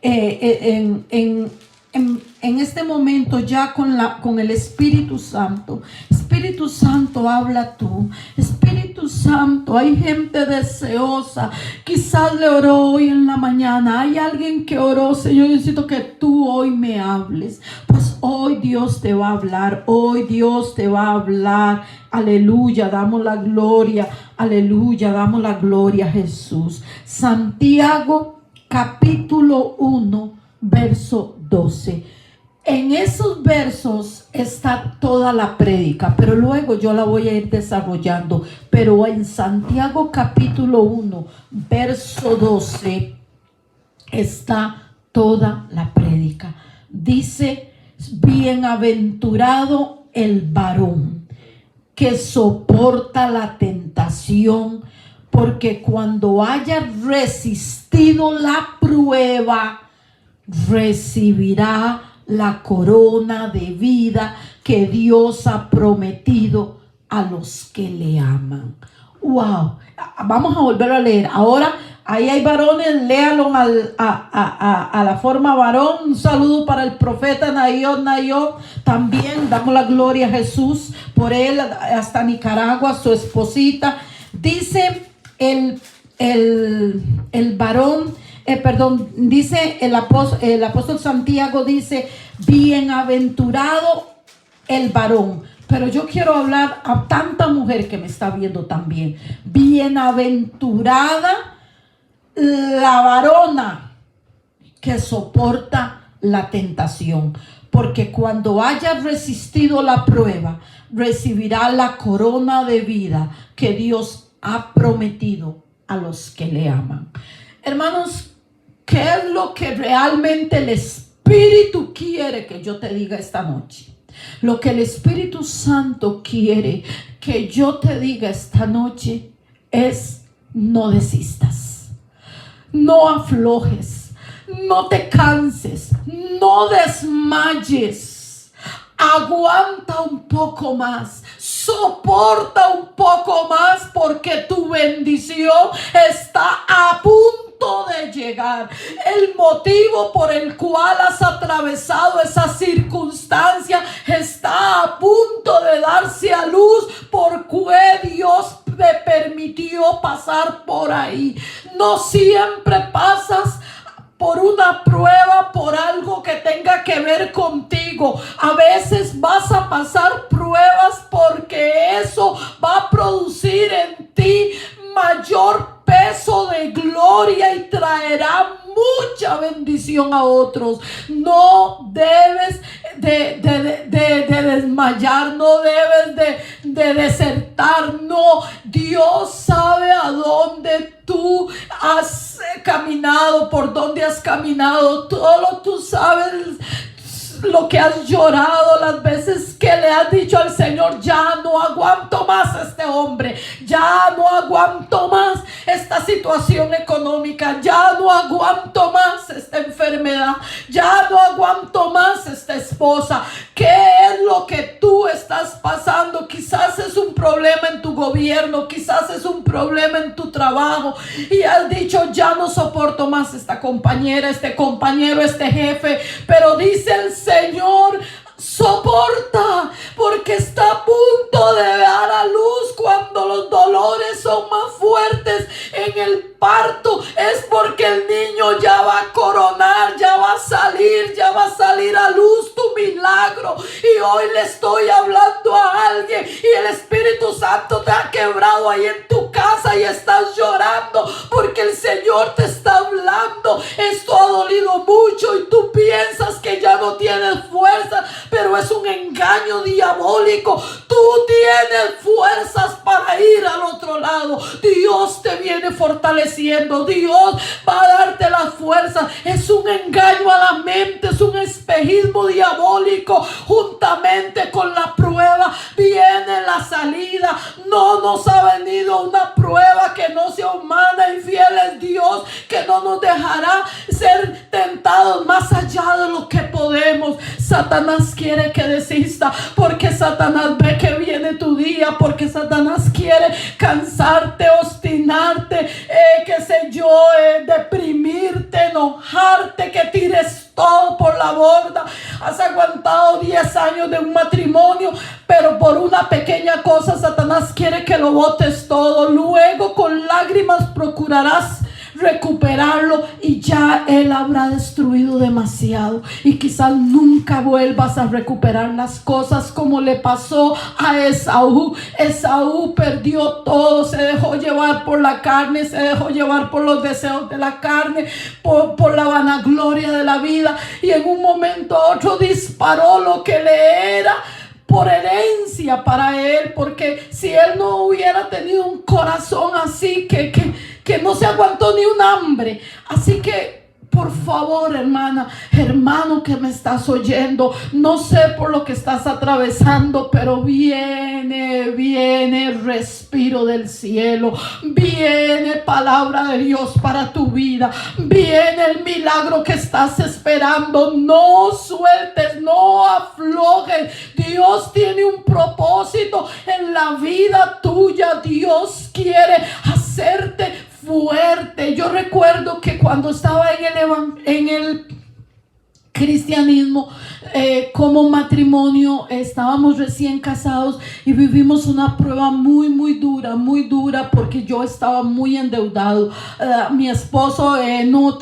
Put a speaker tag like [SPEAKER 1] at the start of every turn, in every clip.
[SPEAKER 1] en este momento ya con el Espíritu Santo. Espíritu Santo, habla tú. Espíritu Santo, hay gente deseosa. Quizás le oró hoy en la mañana. Hay alguien que oró: Señor, yo necesito que tú hoy me hables. Pues hoy Dios te va a hablar. Hoy Dios te va a hablar. Aleluya, damos la gloria. Aleluya, damos la gloria a Jesús. Santiago capítulo 1, verso 12. En esos versos está toda la prédica, pero luego yo la voy a ir desarrollando. Pero en Santiago capítulo 1, verso 12 está toda la prédica. Dice: bienaventurado el varón que soporta la tentación, porque cuando haya resistido la prueba, recibirá la corona de vida que Dios ha prometido a los que le aman. Wow, vamos a volver a leer. Ahora ahí hay varones, léalo a la forma varón. Un saludo para el profeta Nayot. También damos la gloria a Jesús por él, hasta Nicaragua, su esposita. Dice el varón, dice el apóstol Santiago, dice: bienaventurado el varón. Pero yo quiero hablar a tanta mujer que me está viendo también. Bienaventurada la varona que soporta la tentación, porque cuando haya resistido la prueba, recibirá la corona de vida que Dios ha prometido a los que le aman. Hermanos, ¿qué es lo que realmente el Espíritu quiere que yo te diga esta noche? Lo que el Espíritu Santo quiere que yo te diga esta noche es: no desistas, no aflojes, no te canses, no desmayes. Aguanta un poco más, soporta un poco más, porque tu bendición está a punto de llegar. El motivo por el cual has atravesado esa circunstancia está a punto de darse a luz, porque Dios te permitió pasar por ahí. No siempre pasas por una prueba, por algo que tenga que ver contigo. A veces vas a pasar pruebas porque eso va a producir en ti mayor peso de gloria y traerá mucha bendición a otros. No debes de desmayar, no debes de desertar. No, Dios sabe a dónde tú has caminado, por dónde has caminado. Todo tú sabes lo que has llorado, las veces que le has dicho al Señor: ya no aguanto más a este hombre, ya no aguanto más esta situación económica, ya no aguanto más esta enfermedad, ya no aguanto más esta esposa. ¿Qué es lo que tú estás pasando? Quizás es un problema en tu gobierno, quizás es un problema en tu trabajo, y has dicho: ya no soporto más esta compañera, este compañero, este jefe. Pero dice el Señor: soporta, porque está a punto de dar a luz. Cuando los dolores son más fuertes en el parto, es porque el niño ya va a coronar, ya va a salir a luz tu milagro. Y hoy le estoy hablando a alguien, y el Espíritu Santo te ha quebrado ahí en tu casa y estás llorando porque el Señor te está hablando. Esto ha dolido mucho y tú piensas que ya no tienes fuerza, pero es un engaño diabólico. Tú tienes fuerzas para ir al otro lado. Dios te viene fortaleciendo, Dios va a darte las fuerzas. Es un engaño a la mente, es un espejismo diabólico. Juntamente con la prueba viene la salida. No nos ha venido una prueba que no sea humana, y fiel es Dios, que no nos dejará ser tentados más allá de lo que podemos. Satanás quiere que desista, porque Satanás ve que viene tu día, porque Satanás quiere cansarte, obstinarte, deprimirte, enojarte, que te la borda. Has aguantado 10 años de un matrimonio, pero por una pequeña cosa Satanás quiere que lo botes todo. Luego con lágrimas procurarás recuperarlo y ya él habrá destruido demasiado y quizás nunca vuelvas a recuperar las cosas como le pasó a Esaú. Esaú perdió todo, se dejó llevar por la carne, se dejó llevar por los deseos de la carne, por la vanagloria de la vida, y en un momento a otro disparó lo que le era por herencia para él, porque si él no hubiera tenido un corazón así que no se aguantó ni un hambre. Así que por favor, hermana, hermano que me estás oyendo, no sé por lo que estás atravesando, pero viene el respiro del cielo, viene palabra de Dios para tu vida, viene el milagro que estás esperando. No sueltes, no aflojes. Dios tiene un propósito en la vida tuya. Dios quiere hacerte fuerte. Yo recuerdo que cuando estaba en el cristianismo, como matrimonio, estábamos recién casados y vivimos una prueba muy dura, porque yo estaba muy endeudado. Mi esposo no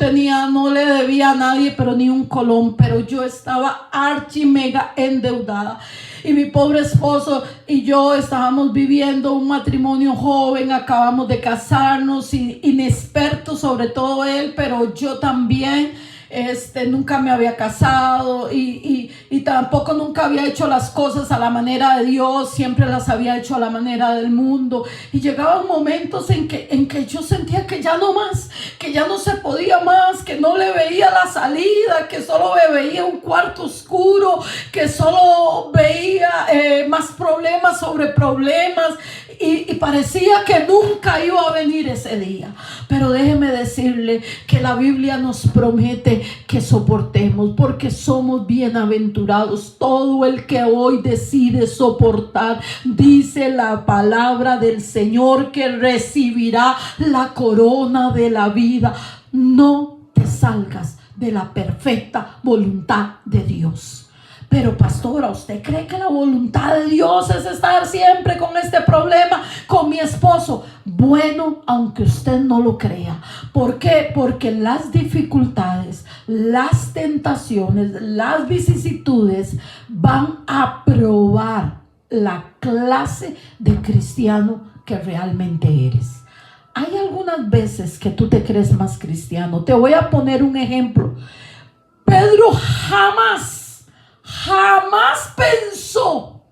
[SPEAKER 1] le debía a nadie, pero ni un colón, pero yo estaba archi mega endeudada. Y mi pobre esposo y yo estábamos viviendo un matrimonio joven, acabamos de casarnos, inexpertos, sobre todo él, pero yo también. Nunca me había casado y tampoco nunca había hecho las cosas a la manera de Dios, siempre las había hecho a la manera del mundo, y llegaban momentos en que yo sentía que ya no más, que ya no se podía más, que no le veía la salida, que solo me veía un cuarto oscuro, que solo veía más problemas sobre problemas, y parecía que nunca iba a venir ese día. Pero déjeme decirle que la Biblia nos promete que soportemos, porque somos bienaventurados todo el que hoy decide soportar. Dice la palabra del Señor que recibirá la corona de la vida. No te salgas de la perfecta voluntad de Dios. Pero pastora, ¿usted cree que la voluntad de Dios es estar siempre con este problema con mi esposo? Bueno, aunque usted no lo crea. ¿Por qué? Porque las dificultades, las tentaciones, las vicisitudes van a probar la clase de cristiano que realmente eres. Hay algunas veces que tú te crees más cristiano. Te voy a poner un ejemplo. Pedro jamás pensó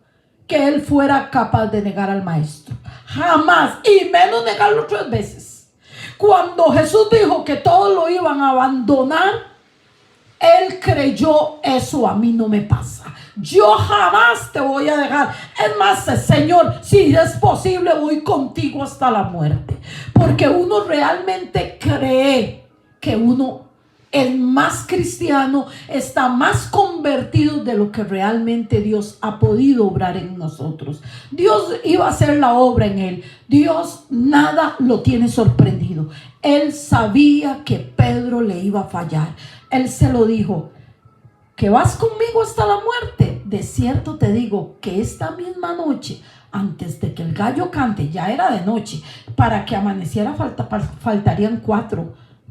[SPEAKER 1] que él fuera capaz de negar al maestro. Jamás. Y menos negarlo 3 veces. Cuando Jesús dijo que todos lo iban a abandonar, él creyó: eso a mí no me pasa. Yo jamás te voy a dejar. Es más, Señor, si es posible, voy contigo hasta la muerte. Porque uno realmente cree que el más cristiano está más convertido de lo que realmente Dios ha podido obrar en nosotros. Dios iba a hacer la obra en él. Dios nada lo tiene sorprendido. Él sabía que Pedro le iba a fallar. Él se lo dijo: ¿que vas conmigo hasta la muerte? De cierto te digo que esta misma noche, antes de que el gallo cante, ya era de noche, para que amaneciera faltarían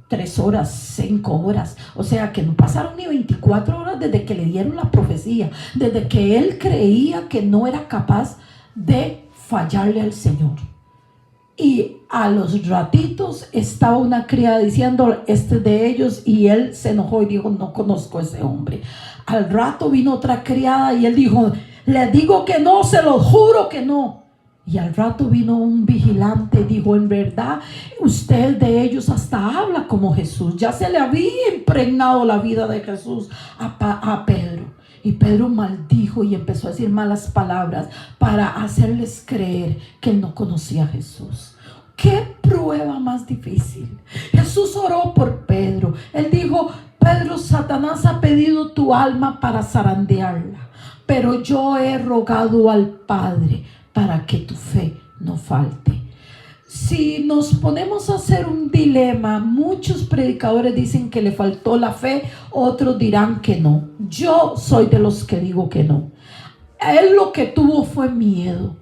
[SPEAKER 1] 3 horas, 5 horas. O sea que no pasaron ni 24 horas desde que le dieron la profecía, desde que él creía que no era capaz de fallarle al Señor. Y a los ratitos estaba una criada diciendo: este de ellos, y él se enojó y dijo: no conozco a ese hombre. Al rato vino otra criada y él dijo: les digo que no, se lo juro que no. Y al rato vino un vigilante y dijo: en verdad, usted de ellos hasta habla como Jesús. Ya se le había impregnado la vida de Jesús a Pedro. Y Pedro maldijo y empezó a decir malas palabras para hacerles creer que él no conocía a Jesús. ¿Qué prueba más difícil? Jesús oró por Pedro. Él dijo: Pedro, Satanás ha pedido tu alma para zarandearla, pero yo he rogado al Padre para que tu fe no falte. Si nos ponemos a hacer un dilema, muchos predicadores dicen que le faltó la fe, otros dirán que no. Yo soy de los que digo que no. Él lo que tuvo fue miedo.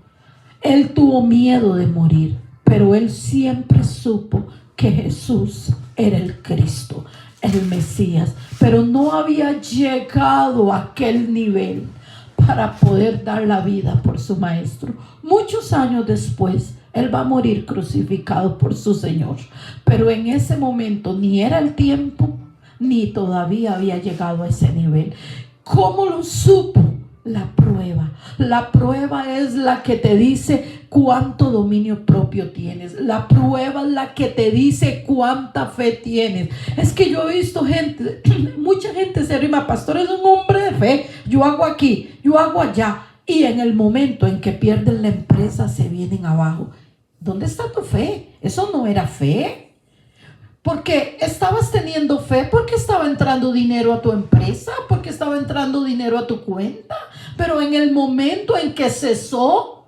[SPEAKER 1] Él tuvo miedo de morir, pero él siempre supo que Jesús era el Cristo, el Mesías, pero no había llegado a aquel nivel para poder dar la vida por su maestro. Muchos años después, él va a morir crucificado por su Señor, pero en ese momento ni era el tiempo, ni todavía había llegado a ese nivel. ¿Cómo lo supo? La prueba. La prueba es la que te dice cuánto dominio propio tienes. La prueba es la que te dice cuánta fe tienes. Es que yo he visto gente, mucha gente se rima, pastor es un hombre de fe, yo hago aquí, yo hago allá, y en el momento en que pierden la empresa se vienen abajo. ¿Dónde está tu fe? Eso no era fe. Porque estabas teniendo fe, porque estaba entrando dinero a tu empresa, porque estaba entrando dinero a tu cuenta. Pero en el momento en que cesó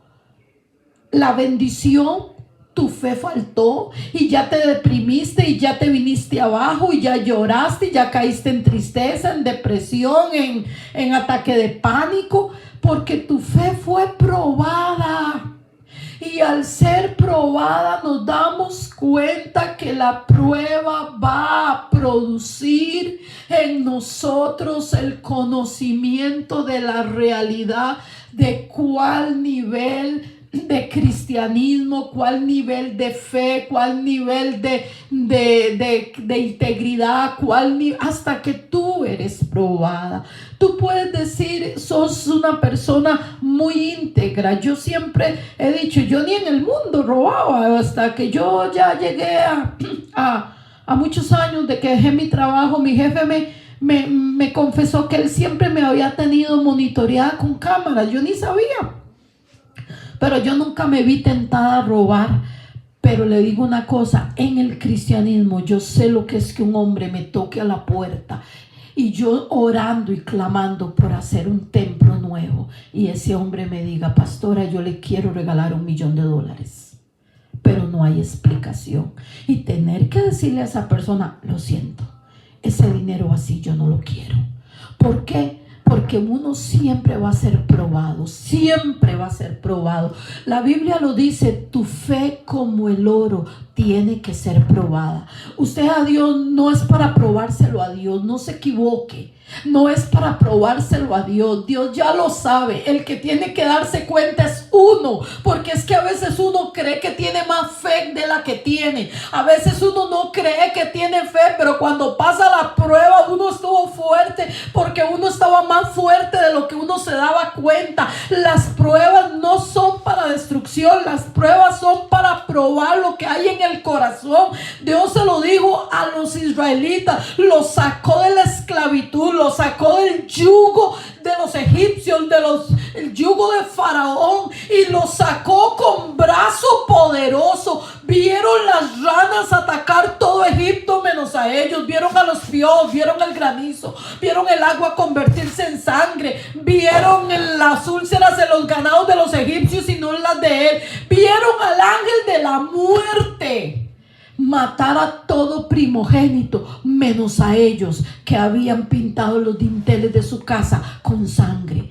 [SPEAKER 1] la bendición, tu fe faltó y ya te deprimiste y ya te viniste abajo y ya lloraste y ya caíste en tristeza, en depresión, en ataque de pánico, porque tu fe fue probada. Y al ser probada nos damos cuenta que la prueba va a producir en nosotros el conocimiento de la realidad, de cuál nivel de cristianismo, cuál nivel de fe, cuál nivel de integridad, hasta que tú eres probada. Tú puedes decir, sos una persona muy íntegra. Yo siempre he dicho, yo ni en el mundo robaba, hasta que yo ya llegué a muchos años de que dejé mi trabajo. Mi jefe me confesó que él siempre me había tenido monitoreada con cámaras. Yo ni sabía. Pero yo nunca me vi tentada a robar. Pero le digo una cosa, en el cristianismo yo sé lo que es que un hombre me toque a la puerta y yo orando y clamando por hacer un templo nuevo y ese hombre me diga, pastora, yo le quiero regalar $1,000,000, pero no hay explicación, y tener que decirle a esa persona, lo siento, ese dinero así yo no lo quiero. ¿Por qué? Porque uno siempre va a ser probado, siempre va a ser probado. La Biblia lo dice, tu fe como el oro tiene que ser probada. Usted a Dios no es para probárselo a Dios, no se equivoque. No es para probárselo a Dios. Dios ya lo sabe. El que tiene que darse cuenta es uno. Porque es que a veces uno cree que tiene más fe de la que tiene. A veces uno no cree que tiene fe, pero cuando pasa la prueba uno estuvo fuerte porque uno estaba más fuerte de lo que uno se daba cuenta. Las pruebas no son para destrucción. Las pruebas son para probar lo que hay en el corazón. Dios se lo dijo a los israelitas. Los sacó de la esclavitud. Lo sacó del yugo de los egipcios, el yugo de Faraón, y lo sacó con brazo poderoso. Vieron las ranas atacar todo Egipto menos a ellos. Vieron a los piojos, vieron el granizo, vieron el agua convertirse en sangre, vieron las úlceras de los ganados de los egipcios y no las de él. Vieron al ángel de la muerte matar a todo primogénito menos a ellos, que habían pintado los dinteles de su casa con sangre.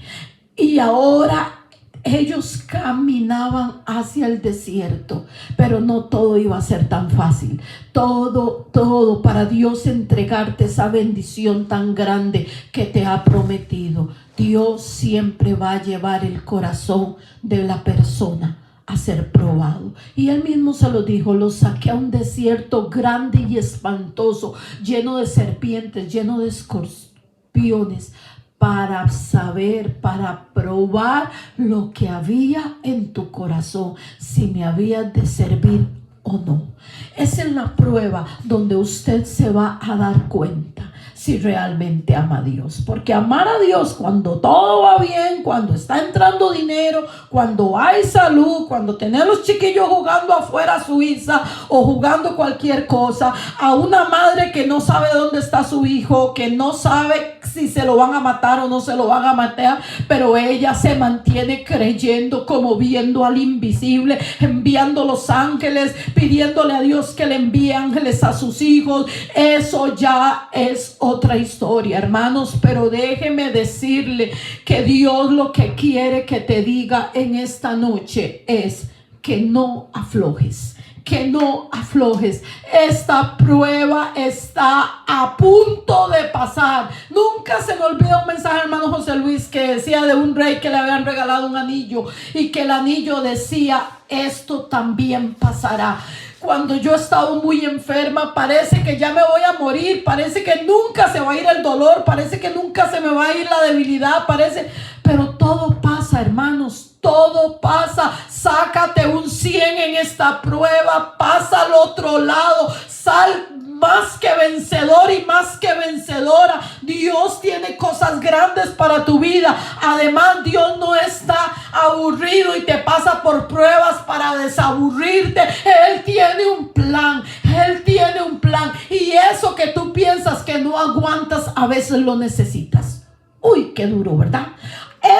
[SPEAKER 1] Y ahora ellos caminaban hacia el desierto, pero no todo iba a ser tan fácil. Todo para Dios entregarte esa bendición tan grande que te ha prometido. Dios siempre va a llevar el corazón de la persona a ser probado. Y él mismo se lo dijo, lo saqué a un desierto grande y espantoso, lleno de serpientes, lleno de escorpiones, para saber, para probar lo que había en tu corazón, si me habías de servir o no. Es en la prueba donde usted se va a dar cuenta si realmente ama a Dios. Porque amar a Dios cuando todo va bien, cuando está entrando dinero, cuando hay salud, cuando tenés los chiquillos jugando afuera a Suiza o jugando cualquier cosa, a una madre que no sabe dónde está su hijo, que no sabe si se lo van a matar o no se lo van a matar, pero ella se mantiene creyendo, como viendo al invisible, enviando los ángeles, pidiéndole a Dios que le envíe ángeles a sus hijos. Eso ya es otra historia, hermanos, pero déjeme decirle que Dios lo que quiere que te diga en esta noche es que no aflojes. Que no aflojes. Esta prueba está a punto de pasar. Nunca se me olvida un mensaje, hermano José Luis, que decía de un rey que le habían regalado un anillo y que el anillo decía: esto también pasará. Cuando yo he estado muy enferma, parece que ya me voy a morir, parece que nunca se va a ir el dolor, parece que nunca se me va a ir la debilidad, pero todo pasa, hermanos, todo pasa. Sácate un 100 en esta prueba, pasa al otro lado, sal más que vencedor y más que vencedora. Dios tiene cosas grandes para tu vida. Además, Dios no está aburrido y te pasa por pruebas para desaburrirte. Él tiene un plan. Él tiene un plan. Y eso que tú piensas que no aguantas, a veces lo necesitas. Uy, qué duro, ¿verdad?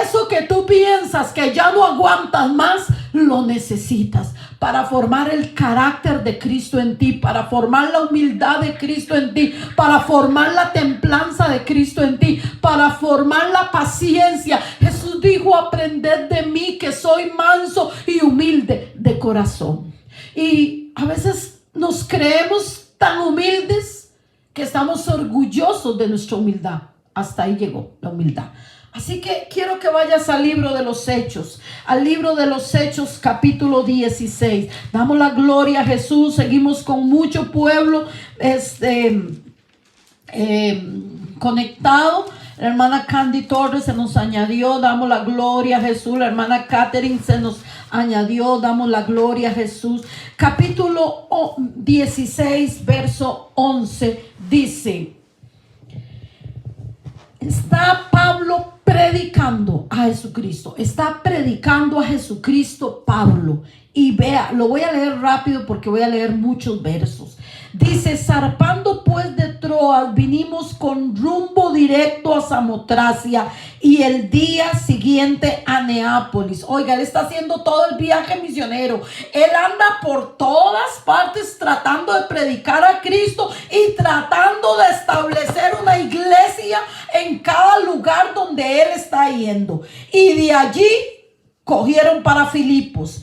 [SPEAKER 1] Eso que tú piensas que ya no aguantas más, lo necesitas para formar el carácter de Cristo en ti, para formar la humildad de Cristo en ti, para formar la templanza de Cristo en ti, para formar la paciencia. Jesús dijo: aprended de mí, que soy manso y humilde de corazón. Y a veces nos creemos tan humildes que estamos orgullosos de nuestra humildad. Hasta ahí llegó la humildad. Así que quiero que vayas al libro de los Hechos, al libro de los Hechos, capítulo 16. Damos la gloria a Jesús. Seguimos con mucho pueblo conectado. La hermana Candy Torres se nos añadió. Damos la gloria a Jesús. La hermana Catherine se nos añadió. Damos la gloria a Jesús. Capítulo 16, verso 11 dice: está Pablo predicando a Jesucristo. Está predicando a Jesucristo Pablo. Y vea, lo voy a leer rápido porque voy a leer muchos versos. Dice: zarpando pues de Troas, vinimos con rumbo directo a Samotracia y el día siguiente a Neápolis. Oiga, él está haciendo todo el viaje misionero. Él anda por todas partes tratando de predicar a Cristo y tratando de establecer una iglesia en cada lugar donde él está yendo. Y de allí cogieron para Filipos.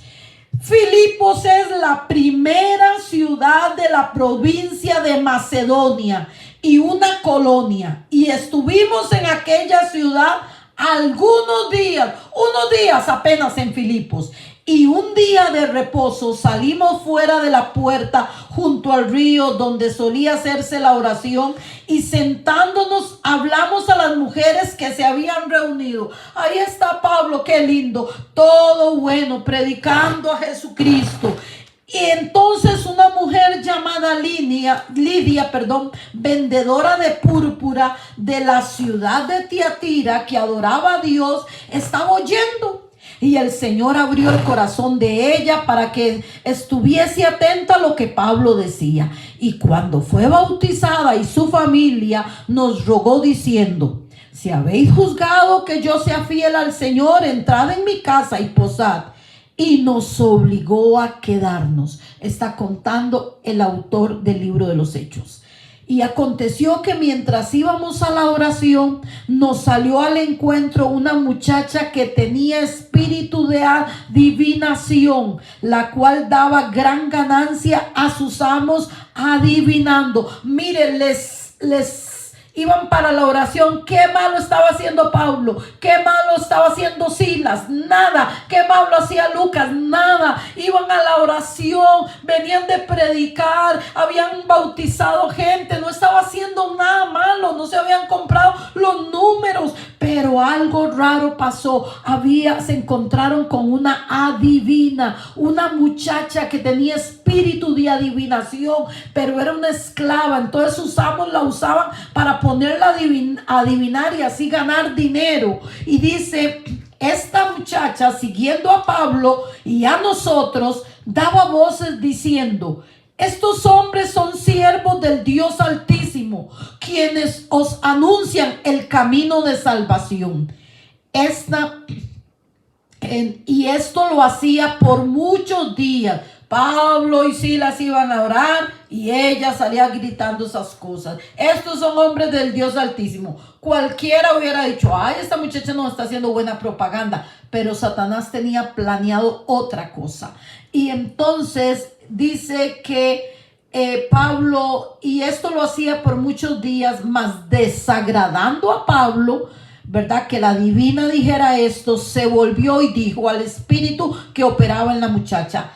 [SPEAKER 1] Filipos es la primera ciudad de la provincia de Macedonia y una colonia. Y estuvimos en aquella ciudad unos días apenas en Filipos. Y un día de reposo salimos fuera de la puerta junto al río donde solía hacerse la oración, y sentándonos hablamos a las mujeres que se habían reunido. Ahí está Pablo, qué lindo, todo bueno, predicando a Jesucristo. Y entonces una mujer llamada Lidia, vendedora de púrpura de la ciudad de Tiatira, que adoraba a Dios, estaba oyendo. Y el Señor abrió el corazón de ella para que estuviese atenta a lo que Pablo decía. Y cuando fue bautizada y su familia, nos rogó diciendo: si habéis juzgado que yo sea fiel al Señor, entrad en mi casa y posad. Y nos obligó a quedarnos. Está contando el autor del libro de los Hechos. Y aconteció que mientras íbamos a la oración, nos salió al encuentro una muchacha que tenía espíritu de adivinación, la cual daba gran ganancia a sus amos adivinando. Miren, les iban para la oración. ¿Qué malo estaba haciendo Pablo? ¿Qué malo estaba haciendo Silas? Nada. ¿Qué malo hacía Lucas? Nada. Iban a la oración, venían de predicar, habían bautizado gente, no estaba haciendo nada malo, no se habían comprado los números, pero algo raro pasó. Se encontraron con una adivina, una muchacha que tenía espíritu de adivinación, pero era una esclava. Entonces sus amos la usaban para ponerla a adivinar y así ganar dinero. Y dice: esta muchacha, siguiendo a Pablo y a nosotros, daba voces diciendo: Estos hombres son siervos del Dios Altísimo, quienes os anuncian el camino de salvación. Y esto lo hacía por muchos días. Pablo y Silas iban a orar y ella salía gritando esas cosas. Estos son hombres del Dios Altísimo. Cualquiera hubiera dicho, ay, esta muchacha nos está haciendo buena propaganda. Pero Satanás tenía planeado otra cosa. Y entonces dice que Pablo, y esto lo hacía por muchos días, mas desagradando a Pablo, ¿verdad? Que la divina dijera esto, se volvió y dijo al espíritu que operaba en la muchacha: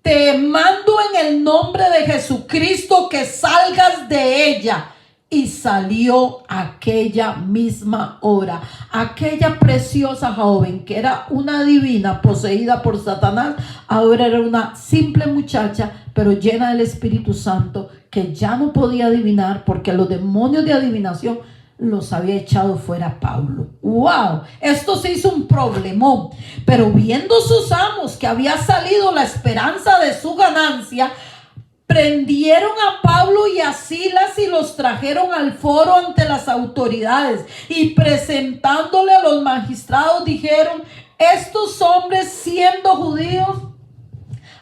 [SPEAKER 1] te mando en el nombre de Jesucristo que salgas de ella. Y salió aquella misma hora. Aquella preciosa joven que era una divina poseída por Satanás, ahora era una simple muchacha, pero llena del Espíritu Santo, que ya no podía adivinar porque los demonios de adivinación los había echado fuera Pablo. ¡Wow! Esto se hizo un problemón. Pero viendo sus amos que había salido la esperanza de su ganancia, prendieron a Pablo y a Silas y los trajeron al foro ante las autoridades, y presentándole a los magistrados dijeron: estos hombres, siendo judíos,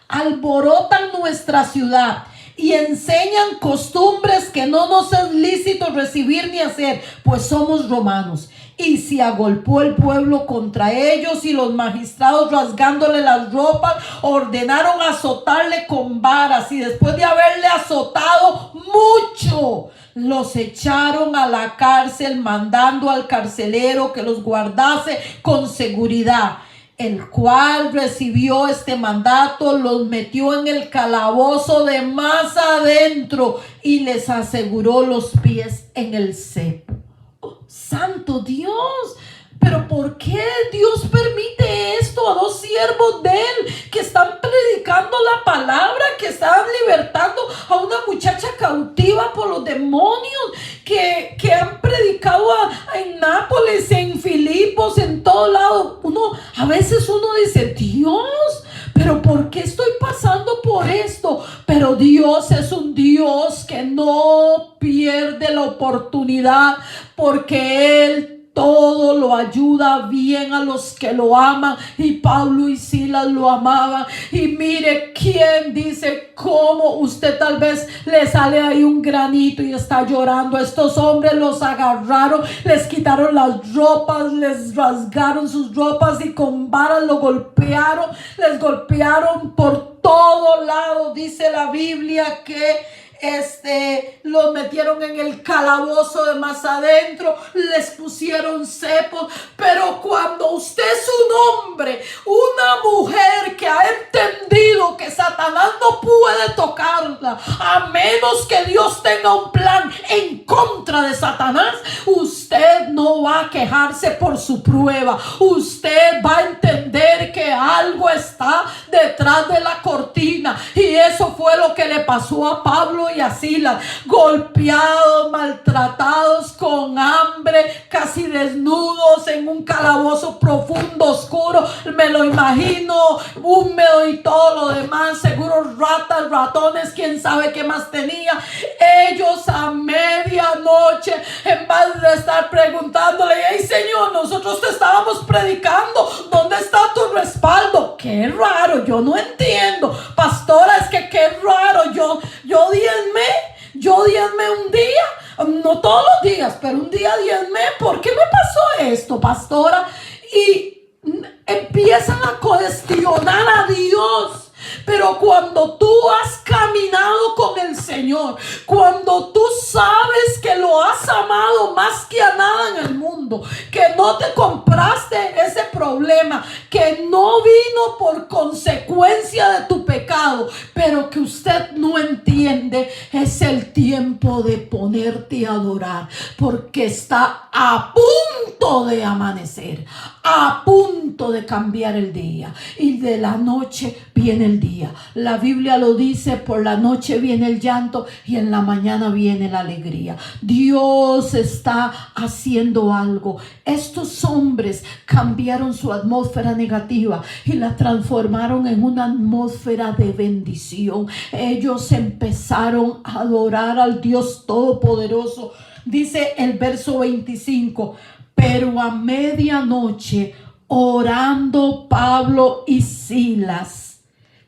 [SPEAKER 1] alborotan nuestra ciudad y enseñan costumbres que no nos es lícito recibir ni hacer, pues somos romanos. Y se agolpó el pueblo contra ellos, y los magistrados, rasgándole las ropas, ordenaron azotarle con varas, y después de haberle azotado mucho, los echaron a la cárcel, mandando al carcelero que los guardase con seguridad, el cual recibió este mandato, los metió en el calabozo de más adentro y les aseguró los pies en el cepo. Oh, santo Dios, pero ¿por qué Dios permite esto a dos siervos de él que están predicando la palabra, que están libertando a una muchacha cautiva por los demonios, que han predicado en Nápoles, en Filipos, en todo lado? A veces uno dice: Dios, pero ¿por qué estoy pasando por esto? Pero Dios es un Dios que no pierde la oportunidad, porque Él todo lo ayuda bien a los que lo aman, y Pablo y Silas lo amaban. Y mire, ¿quién dice cómo usted tal vez le sale ahí un granito y está llorando? Estos hombres los agarraron, les quitaron las ropas, les rasgaron sus ropas y con varas lo golpearon, les golpearon por todo lado. Dice la Biblia que los metieron en el calabozo de más adentro, les pusieron cepos. Pero cuando usted es un hombre, una mujer que ha entendido que Satanás no puede tocarla a menos que Dios tenga un plan en contra de Satanás, usted no va a quejarse por su prueba. Usted va a entender que algo está detrás de la cortina, y eso fue lo que le pasó a Pablo y a Silas, golpeados, maltratados, con hambre, casi desnudos, en un calabozo profundo, oscuro. Me lo imagino húmedo y todo lo demás, seguro ratas, ratones, quién sabe qué más tenía. Ellos a medianoche, en vez de estar preguntándole: hey Señor, nosotros te estábamos predicando, ¿dónde está tu respaldo? Qué raro, yo no entiendo, pastora, es que qué raro, yo diezmé un día, no todos los días, pero un día diezmé. ¿Por qué me pasó esto, pastora? Y empiezan a cuestionar a Dios. Pero cuando tú has caminado con el Señor, cuando tú sabes que lo has amado más que a nada en el mundo, que no te compraste ese problema, que no vino por consecuencia de tu pecado, pero que usted no entiende, es el tiempo de ponerte a adorar, porque está a punto de amanecer, a punto de cambiar el día, y de la noche viene el día. La Biblia lo dice: por la noche viene el llanto y en la mañana viene la alegría. Dios está haciendo algo. Estos hombres cambiaron su atmósfera negativa y la transformaron en una atmósfera de bendición. Ellos empezaron a adorar al Dios Todopoderoso. Dice el verso 25, pero a medianoche, orando Pablo y Silas,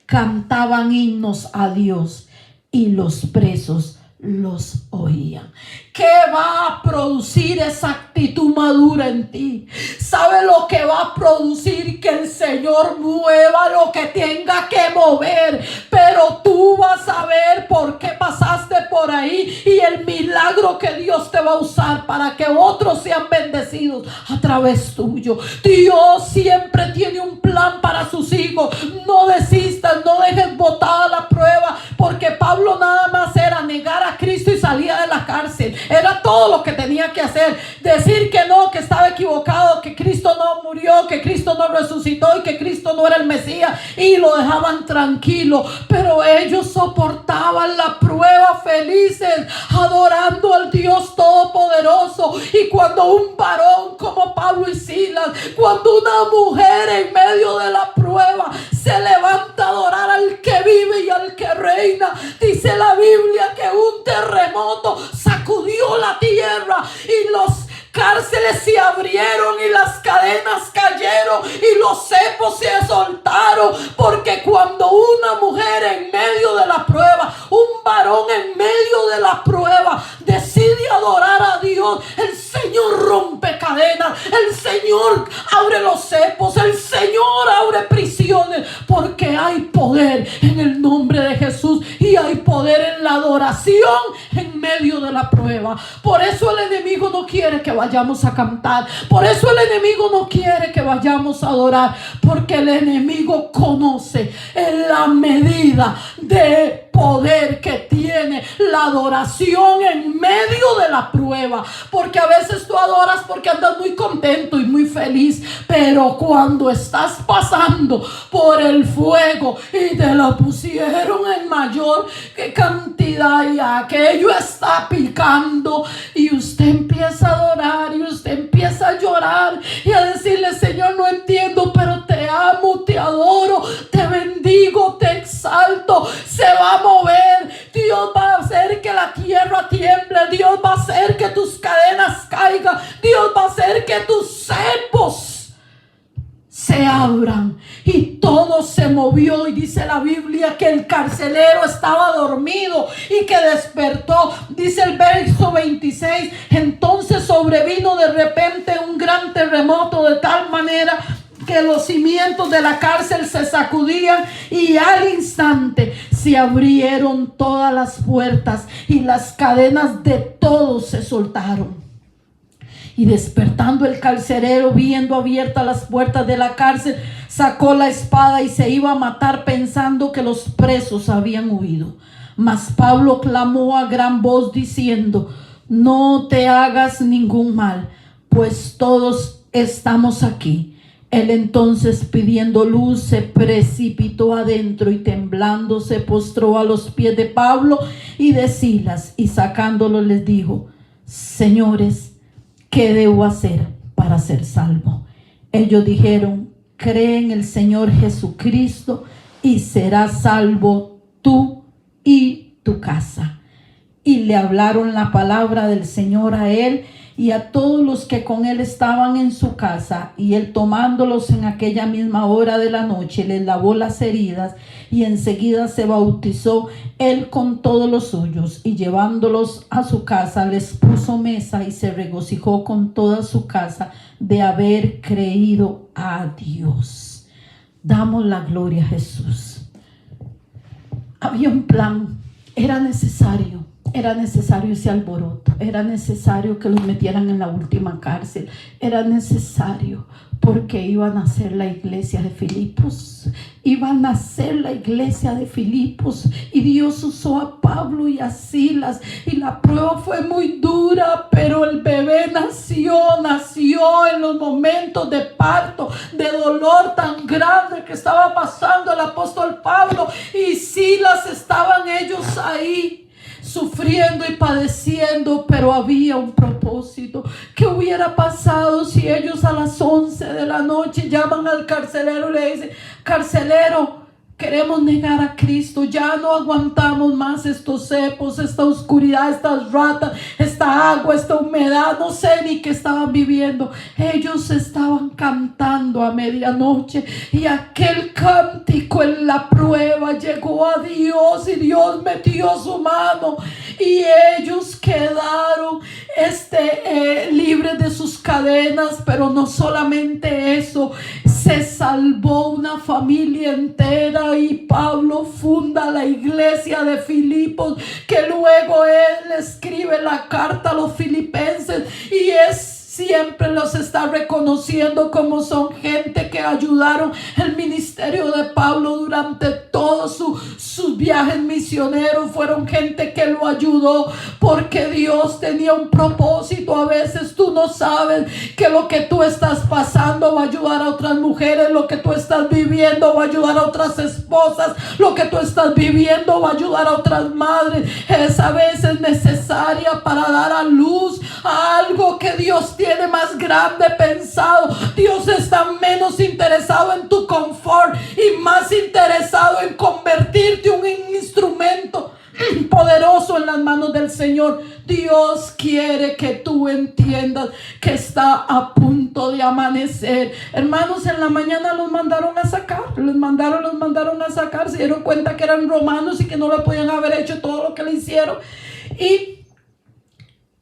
[SPEAKER 1] cantaban himnos a Dios y los presos los oían. ¿Qué va a producir esa actitud madura en ti? ¿Sabe lo que va a producir? Que el Señor mueva lo que tenga que mover, pero tú vas a ver por qué pasaste por ahí y el milagro que Dios te va a usar para que otros sean bendecidos a través tuyo. Dios siempre tiene un plan para sus hijos. No desistas, no dejes botada la prueba, porque Pablo nada más era negar a Cristo y salía de la cárcel. Era todo lo que tenía que hacer. Decir que no, que estaba equivocado, que Cristo no murió, que Cristo no resucitó y que Cristo no era el Mesías, y lo dejaban tranquilo. Pero ellos soportaban la prueba felices, adorando al Dios Todopoderoso. Y cuando un varón como Pablo y Silas, cuando una mujer en medio de la prueba se levanta a adorar al que vive y al que reina, dice la Biblia que un terremoto sacudió la tierra y los cárceles se abrieron y las cadenas cayeron y los cepos se soltaron, porque cuando una mujer en medio de la prueba, un varón en medio de la prueba decide adorar a Dios, el Señor rompe cadenas, el Señor abre los cepos, el Señor abre prisiones, porque hay poder en el nombre de Jesús y hay poder en la adoración en medio de la prueba. Por eso el enemigo no quiere que vayamos a cantar, por eso el enemigo no quiere que vayamos a adorar, porque el enemigo conoce en la medida de poder que tiene la adoración en medio de la prueba. Porque a veces tú adoras porque andas muy contento y muy feliz, pero cuando estás pasando por el fuego y te lo pusieron en mayor cantidad y aquello está picando y usted empieza a adorar y usted empieza a llorar y a decirle: Señor, no entiendo, pero te amo, te adoro, te bendigo, te exalto. Se va a mover, Dios va a hacer que la tierra tiemble, Dios va a hacer que tus cadenas caigan, Dios va a hacer que tus cepos se abran. Y todo se movió, y dice la Biblia que el carcelero estaba dormido y que despertó. Dice el verso 26: entonces sobrevino de repente un gran terremoto, de tal manera que los cimientos de la cárcel se sacudían, y al instante se abrieron todas las puertas y las cadenas de todos se soltaron. Y despertando el carcelero, viendo abiertas las puertas de la cárcel, sacó la espada y se iba a matar, pensando que los presos habían huido. Mas Pablo clamó a gran voz diciendo: no te hagas ningún mal, pues todos estamos aquí. Él entonces, pidiendo luz, se precipitó adentro y temblando se postró a los pies de Pablo y de Silas, y sacándolos les dijo: señores, ¿qué debo hacer para ser salvo? Ellos dijeron: cree en el Señor Jesucristo y serás salvo tú y tu casa. Y le hablaron la palabra del Señor a él y a todos los que con él estaban en su casa. Y él, tomándolos en aquella misma hora de la noche, les lavó las heridas, y enseguida se bautizó él con todos los suyos, y llevándolos a su casa les puso mesa, y se regocijó con toda su casa de haber creído a Dios. Damos la gloria a Jesús. Había un plan, era necesario ese alboroto, era necesario que los metieran en la última cárcel, era necesario, porque iban a ser la iglesia de Filipos, iban a ser la iglesia de Filipos, y Dios usó a Pablo y a Silas, y la prueba fue muy dura, pero el bebé nació en los momentos de parto, de dolor tan grande que estaba pasando el apóstol Pablo y Silas. Estaban ellos ahí sufriendo y padeciendo, pero había un propósito. ¿Qué hubiera pasado si ellos a las 11 de la la noche llaman al carcelero y le dicen: carcelero, queremos negar a Cristo, ya no aguantamos más estos cepos, esta oscuridad, estas ratas, esta agua, esta humedad, no sé ni qué estaban viviendo. Ellos estaban cantando a medianoche y aquel cántico en la prueba llegó a Dios y Dios metió su mano y ellos quedaron libres de sus cadenas. Pero no solamente eso, se salvó una familia entera y Pablo funda la iglesia de Filipos, que luego él escribe la carta a los filipenses y siempre los está reconociendo como son gente que ayudaron el ministerio de Pablo durante todos sus viajes misioneros. Fueron gente que lo ayudó porque Dios tenía un propósito. A veces tú no sabes que lo que tú estás pasando va a ayudar a otras mujeres, lo que tú estás viviendo va a ayudar a otras esposas, lo que tú estás viviendo va a ayudar a otras madres. Es a veces necesaria para dar a luz a algo que Dios tiene más grande pensado. Dios está menos interesado en tu confort y más interesado en convertirte en un instrumento poderoso en las manos del Señor. Dios quiere que tú entiendas que está a punto de amanecer. Hermanos, en la mañana los mandaron a sacar, los mandaron a sacar. Se dieron cuenta que eran romanos y que no le podían haber hecho todo lo que le hicieron. Y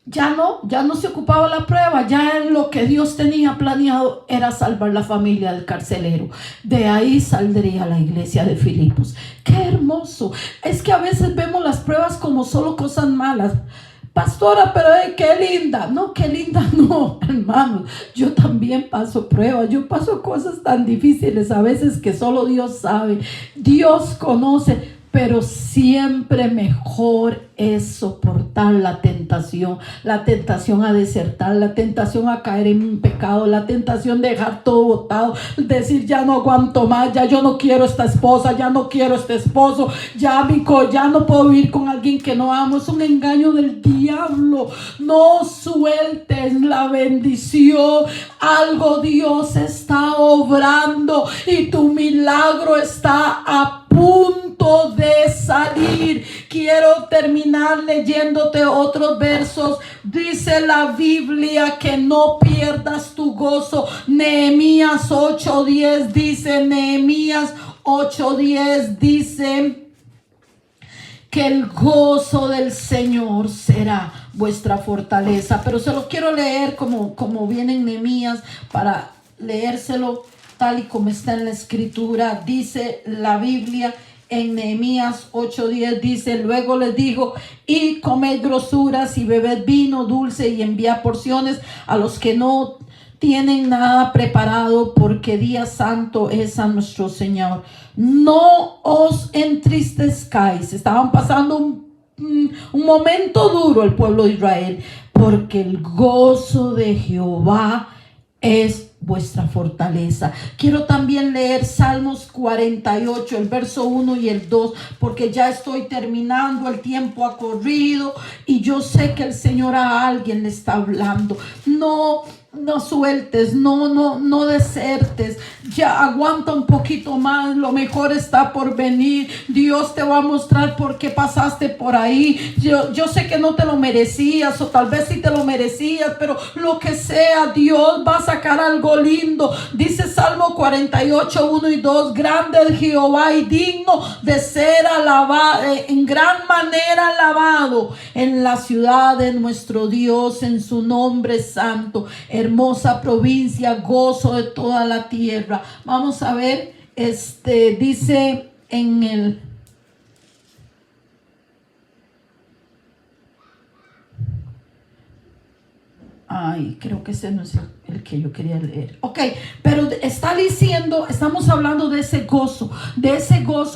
[SPEAKER 1] ya no se ocupaba la prueba. Ya lo que Dios tenía planeado era salvar la familia del carcelero. De ahí saldría la iglesia de Filipos. ¡Qué hermoso! Es que a veces vemos las pruebas como solo cosas malas. Pastora, pero qué linda. No, qué linda no, hermanos. Yo también paso pruebas. Yo paso cosas tan difíciles a veces que solo Dios sabe. Dios conoce. Pero siempre mejor es soportar la tentación a desertar, la tentación a caer en un pecado, la tentación de dejar todo botado, decir: ya no aguanto más, ya yo no quiero esta esposa, ya no quiero este esposo, ya no puedo vivir con alguien que no amo. Es un engaño del diablo. No sueltes la bendición. Algo Dios está obrando y tu milagro está a punto de salir. Quiero terminar leyéndote otros versos. Dice la Biblia que no pierdas tu gozo. Nehemías 8:10 dice, Nehemías 8:10 dice que el gozo del Señor será vuestra fortaleza. Pero se lo quiero leer como viene en Nehemías, para leérselo tal y como está en la escritura. Dice la Biblia en Nehemías 8:10, dice: luego les dijo: y comed grosuras y bebed vino dulce y enviad porciones a los que no tienen nada preparado, porque día santo es a nuestro Señor. No os entristezcáis. Estaban pasando un momento duro el pueblo de Israel, porque el gozo de Jehová es vuestra fortaleza. Quiero también leer Salmos 48, el verso 1 y el 2, porque ya estoy terminando, el tiempo ha corrido y yo sé que el Señor a alguien le está hablando. No sueltes, no desertes. Ya aguanta un poquito más, lo mejor está por venir. Dios te va a mostrar por qué pasaste por ahí. Yo sé que no te lo merecías, o tal vez sí te lo merecías, pero lo que sea, Dios va a sacar algo lindo. Dice Salmo 48, 1 y 2: grande es Jehová y digno de ser alabado, en gran manera alabado en la ciudad de nuestro Dios, en su nombre santo. Hermosa provincia, gozo de toda la tierra. Vamos a ver, dice en el... Ay, creo que ese no es el que yo quería leer. Ok, pero está diciendo, estamos hablando de ese gozo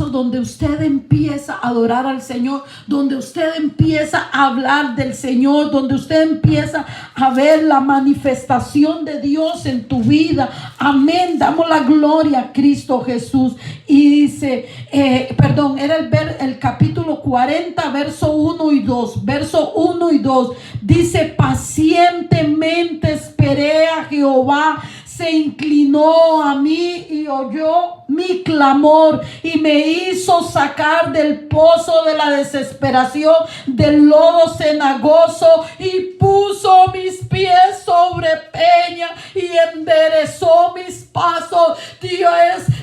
[SPEAKER 1] donde usted empieza a adorar al Señor, donde usted empieza a hablar del Señor, donde usted empieza a ver la manifestación de Dios en tu vida. Amén, damos la gloria a Cristo Jesús. Y dice, era el capítulo 40, verso 1 y 2. Verso 1 y 2 dice: pacientemente esperé a Jehová, se inclinó a mí y oyó mi clamor y me hizo sacar del pozo de la desesperación, del lodo cenagoso, y puso mis pies sobre peña y enderezó mis pasos. Dios,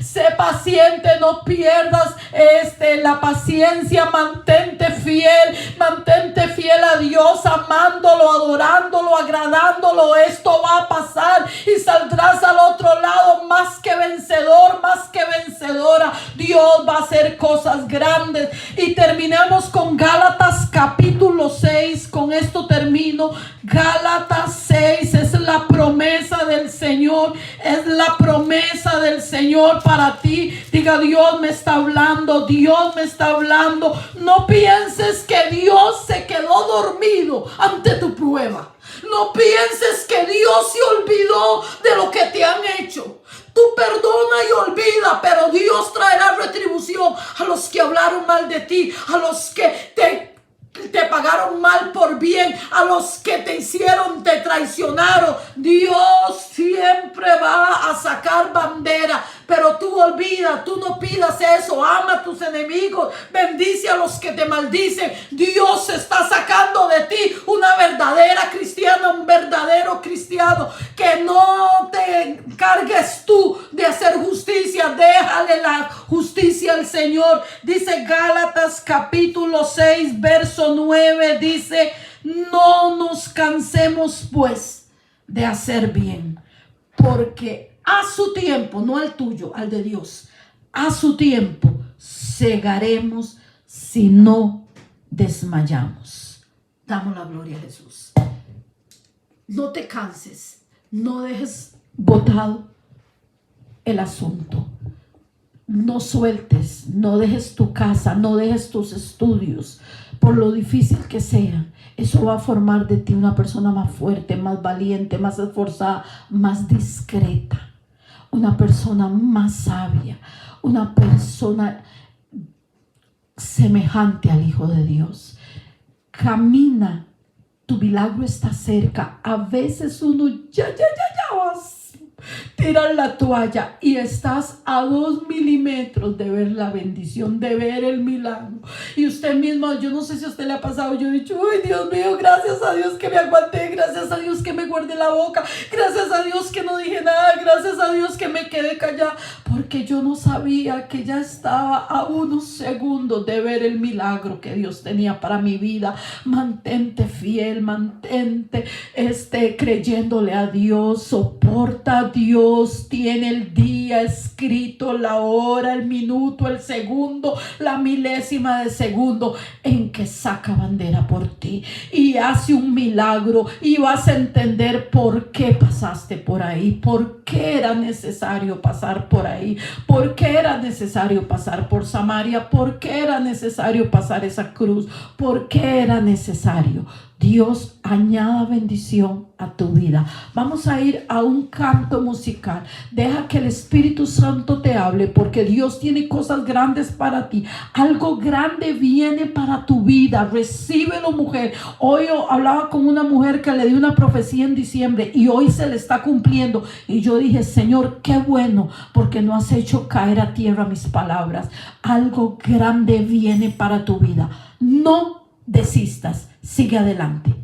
[SPEAKER 1] sé paciente, no pierdas la paciencia, mantente fiel a Dios, amándolo, adorándolo, agradándolo. Esto va a pasar y saldrás al otro lado más que vencedor, más que vencedora. Dios va a hacer cosas grandes. Y terminamos con Gálatas capítulo 6. Con esto termino. Gálatas 6 es la promesa del Señor. Es la promesa del Señor para ti. Diga: Dios me está hablando, Dios me está hablando. No pienses que Dios se quedó dormido ante tu prueba. No pienses que Dios se olvidó de lo que te han hecho. Tú perdona y olvida, pero Dios traerá retribución a los que hablaron mal de ti, a los que te pagaron mal por bien, a los que te traicionaron. Dios siempre va a sacar bandera, pero tú olvida, tú no pidas eso. Ama a tus enemigos, bendice a los que te maldicen. Dios está sacando de ti una verdadera cristiana, un verdadero cristiano. Que no te encargues tú de hacer justicia, déjale la justicia al Señor. Dice Gálatas capítulo 6 verso 9, dice: no nos cansemos pues de hacer bien, porque a su tiempo, no al tuyo, al de Dios, a su tiempo segaremos si no desmayamos. Damos la gloria a Jesús. No te canses, no dejes botado el asunto. No sueltes, no dejes tu casa, no dejes tus estudios, por lo difícil que sea. Eso va a formar de ti una persona más fuerte, más valiente, más esforzada, más discreta, una persona más sabia, una persona semejante al Hijo de Dios. Camina, tu milagro está cerca. A veces uno ya vas tirar la toalla y estás a 2 milímetros de ver la bendición, de ver el milagro. Y usted mismo, yo no sé si a usted le ha pasado, yo he dicho: ay, Dios mío, gracias a Dios que me aguanté, gracias a Dios que me guardé la boca, gracias a Dios que no dije nada, gracias a Dios que me quedé callada, porque yo no sabía que ya estaba a unos segundos de ver el milagro que Dios tenía para mi vida. Mantente fiel, mantente creyéndole a Dios, soporta. Dios tiene el día escrito, la hora, el minuto, el segundo, la milésima de segundo en que saca bandera por ti y hace un milagro, y vas a entender por qué pasaste por ahí, por qué era necesario pasar por ahí, por qué era necesario pasar por Samaria, por qué era necesario pasar esa cruz, por qué era necesario. Dios añada bendición a tu vida. Vamos a ir a un canto musical. Deja que el Espíritu Santo te hable, porque Dios tiene cosas grandes para ti. Algo grande viene para tu vida. Recíbelo, mujer. Hoy yo hablaba con una mujer que le di una profecía en diciembre y hoy se le está cumpliendo. Y yo dije: Señor, qué bueno, porque no has hecho caer a tierra mis palabras. Algo grande viene para tu vida. No desistas, sigue adelante.